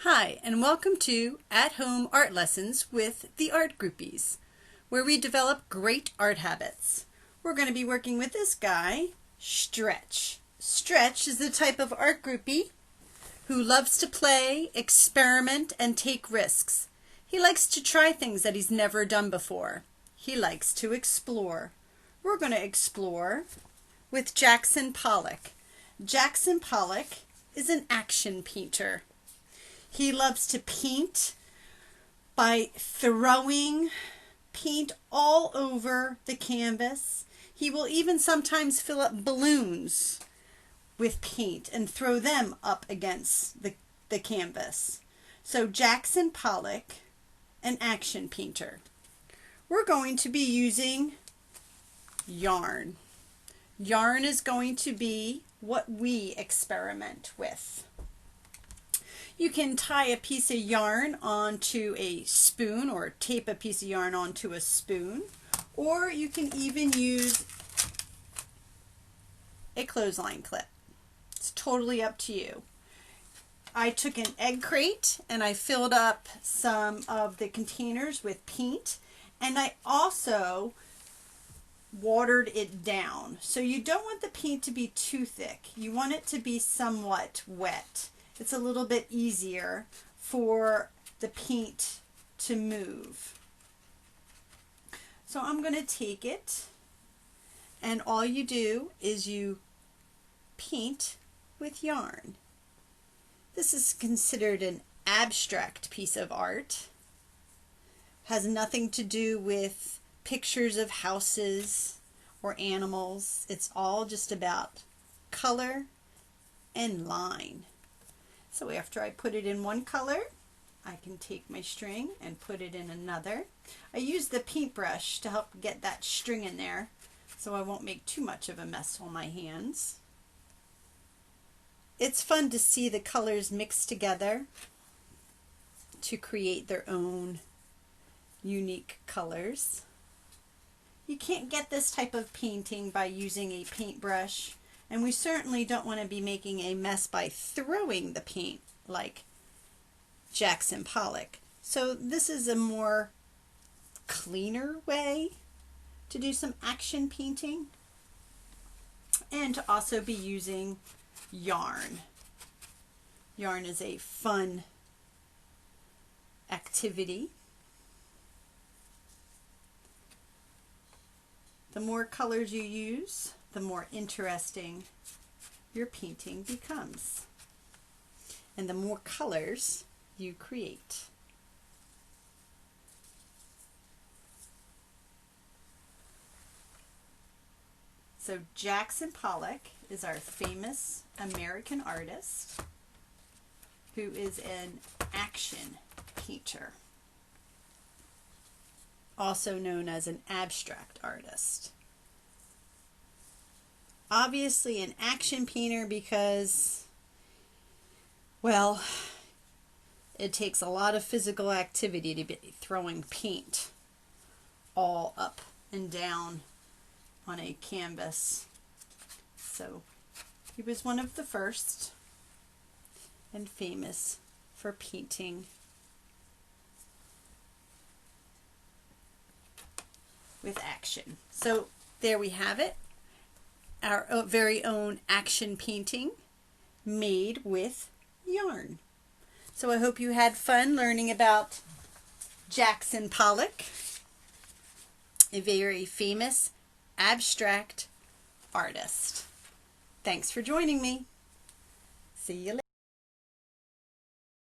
Hi, and welcome to At-Home Art Lessons with the Art Groupies, where we develop great art habits. We're going to be working with this guy, Stretch. Stretch is the type of art groupie who loves to play, experiment, and take risks. He likes to try things that he's never done before. He likes to explore. We're going to explore with Jackson Pollock. Jackson Pollock is an action painter. He loves to paint by throwing paint all over the canvas. He will even sometimes fill up balloons with paint and throw them up against the canvas. So Jackson Pollock, an action painter. We're going to be using yarn. Yarn is going to be what we experiment with. You can tie a piece of yarn onto a spoon or tape a piece of yarn onto a spoon, or you can even use a clothesline clip. It's totally up to you. I took an egg crate and I filled up some of the containers with paint, and I also watered it down. So you don't want the paint to be too thick. You want it to be somewhat wet. It's a little bit easier for the paint to move. So I'm going to take it, and all you do is you paint with yarn. This is considered an abstract piece of art. Has nothing to do with pictures of houses or animals. It's all just about color and line. So after I put it in one color, I can take my string and put it in another. I use the paintbrush to help get that string in there so I won't make too much of a mess on my hands. It's fun to see the colors mixed together to create their own unique colors. You can't get this type of painting by using a paintbrush. And we certainly don't want to be making a mess by throwing the paint like Jackson Pollock. So this is a more cleaner way to do some action painting, and to also be using yarn. Yarn is a fun activity. The more colors you use, the more interesting your painting becomes, and the more colors you create. So Jackson Pollock is our famous American artist who is an action painter, also known as an abstract artist. Obviously an action painter because, well, it takes a lot of physical activity to be throwing paint all up and down on a canvas. So he was one of the first and famous for painting with action. So there we have it. Our very own action painting made with yarn. So I hope you had fun learning about Jackson Pollock, a very famous abstract artist. Thanks for joining me. See you later.